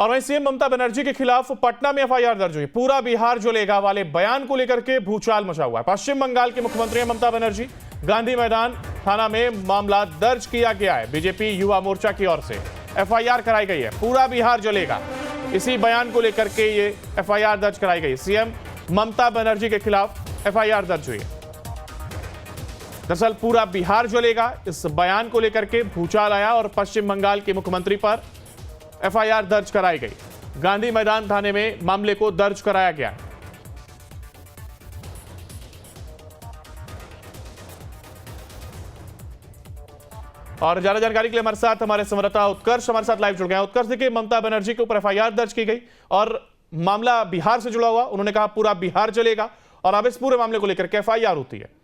और वहीं सीएम ममता बनर्जी के खिलाफ पटना में एफआईआर दर्ज हुई। पूरा बिहार जलेगा वाले बयान को लेकर के भूचाल मचा हुआ है। पश्चिम बंगाल की मुख्यमंत्री ममता बनर्जी, गांधी मैदान थाना में मामला दर्ज किया गया है। बीजेपी युवा मोर्चा की ओर से एफआईआर कराई गई है। पूरा बिहार जलेगा, इसी बयान को लेकर के ये एफआईआर दर्ज कराई गई। सीएम ममता बनर्जी के खिलाफ एफआईआर दर्ज हुई है। दरअसल पूरा बिहार जलेगा, इस बयान को लेकर के भूचाल आया और पश्चिम बंगाल के मुख्यमंत्री पर एफआईआर दर्ज कराई गई। गांधी मैदान थाने में मामले को दर्ज कराया गया। और ज्यादा जानकारी के लिए हमारे साथ हमारे संवाददाता उत्कर्ष हमारे साथ लाइव जुड़ गए हैं। उत्कर्ष, देखिए ममता बनर्जी के ऊपर एफआईआर दर्ज की गई और मामला बिहार से जुड़ा हुआ। उन्होंने कहा पूरा बिहार जलेगा और अब इस पूरे मामले को लेकर के एफआईआर होती है।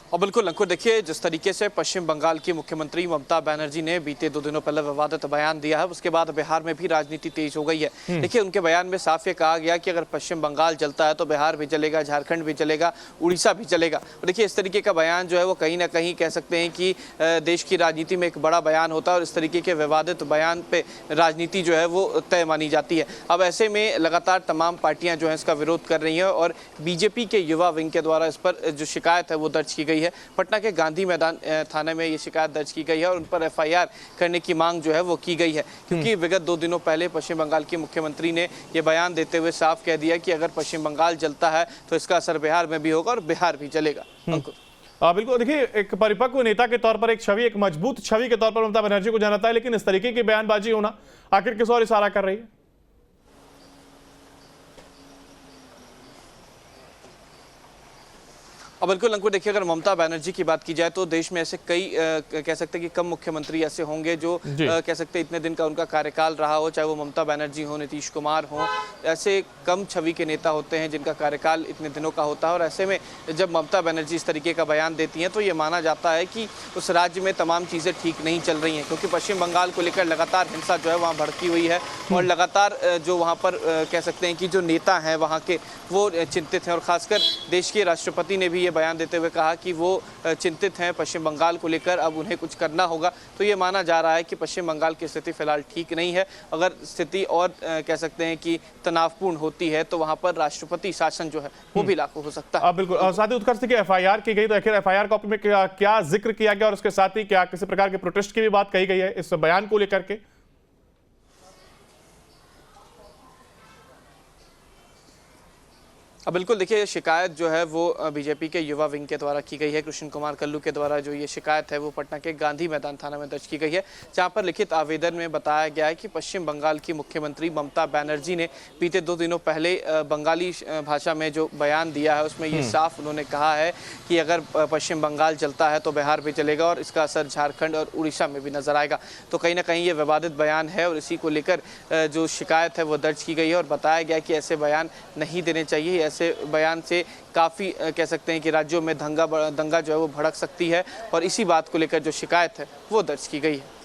और बिल्कुल अंकुर, देखिए जिस तरीके से पश्चिम बंगाल की मुख्यमंत्री ममता बनर्जी ने बीते 2 दिनों पहले विवादित बयान दिया है, उसके बाद बिहार में भी राजनीति तेज हो गई है। देखिए उनके बयान में साफ ये कहा गया कि अगर पश्चिम बंगाल जलता है तो बिहार भी जलेगा, झारखंड भी जलेगा, उड़ीसा भी जलेगा। और देखिए इस तरीके का बयान जो है वो कहीं ना कहीं कह सकते हैं कि देश की राजनीति में एक बड़ा बयान होता है और इस तरीके के विवादित बयान पे राजनीति जो है वो तय मानी जाती है। अब ऐसे में लगातार तमाम पार्टियां जो है इसका विरोध कर रही हैं और बीजेपी के युवा विंग के द्वारा इस पर जो शिकायत है वो दर्ज की गई है। पटना के गांधी मैदान थाने में ये शिकायत दर्ज की गई है और उन पर एफआईआर करने की मांग जो है वो की गई है, क्योंकि विगत 2 दिनों पहले पश्चिम बंगाल की मुख्यमंत्री ने ये बयान देते हुए साफ कह दिया कि अगर पश्चिम बंगाल जलता है तो इसका असर बिहार में भी होगा और बिहार भी जलेगा। बिल्कुल, देखिए एक परिपक्व नेता के तौर पर एक छवि, एक मजबूत छवि के तौर पर ममता बनर्जी को जानता है, लेकिन इस तरीके की बयानबाजी होना आखिर किस और इशारा कर रही है? और बिल्कुल अंकुर, देखिए अगर ममता बनर्जी की बात की जाए तो देश में ऐसे कई कह सकते हैं कि कम मुख्यमंत्री ऐसे होंगे जो कह सकते हैं इतने दिन का उनका कार्यकाल रहा हो, चाहे वो ममता बनर्जी हो, नीतीश कुमार हो। ऐसे कम छवि के नेता होते हैं जिनका कार्यकाल इतने दिनों का होता है और ऐसे में जब ममता बनर्जी इस तरीके का बयान देती हैं तो ये माना जाता है कि उस राज्य में तमाम चीज़ें ठीक नहीं चल रही हैं, क्योंकि पश्चिम बंगाल को लेकर लगातार हिंसा जो है वहाँ भड़की हुई है और लगातार जो वहाँ पर कह सकते हैं कि जो नेता हैं वहाँ के वो चिंतित हैं और खासकर देश के राष्ट्रपति ने भी ये बयान देते हुए कहा कि वो चिंतित हैं पश्चिम बंगाल को लेकर, अब उन्हें कुछ करना होगा। तो ये माना जा रहा है कि पश्चिम बंगाल की स्थिति फिलहाल ठीक नहीं है। अगर स्थिति और कह सकते हैं कि तनावपूर्ण होती है तो वहां पर राष्ट्रपति शासन जो है वो भी लागू हो सकता है। बिल्कुल, और साथ ही उत्कर्ष की एफआईआर की गई तो आखिर एफआईआर कॉपी में क्या जिक्र किया गया और उसके साथ ही क्या किसी प्रकार के प्रोटेस्ट की भी बात कही गई है इस बयान को लेकर के? अब बिल्कुल, देखिए शिकायत जो है वो बीजेपी के युवा विंग के द्वारा की गई है। कृष्ण कुमार कल्लू के द्वारा जो ये शिकायत है वो पटना के गांधी मैदान थाना में दर्ज की गई है, जहां पर लिखित आवेदन में बताया गया है कि पश्चिम बंगाल की मुख्यमंत्री ममता बनर्जी ने बीते 2 दिनों पहले बंगाली भाषा में जो बयान दिया है उसमें ये साफ उन्होंने कहा है कि अगर पश्चिम बंगाल जलता है तो बिहार भी जलेगा और इसका असर झारखंड और उड़ीसा में भी नजर आएगा। तो कहीं ना कहीं ये विवादित बयान है और इसी को लेकर जो शिकायत है वो दर्ज की गई है और बताया गया कि ऐसे बयान नहीं देने चाहिए। ऐसे बयान से काफ़ी कह सकते हैं कि राज्यों में दंगा जो है वो भड़क सकती है और इसी बात को लेकर जो शिकायत है वो दर्ज की गई है।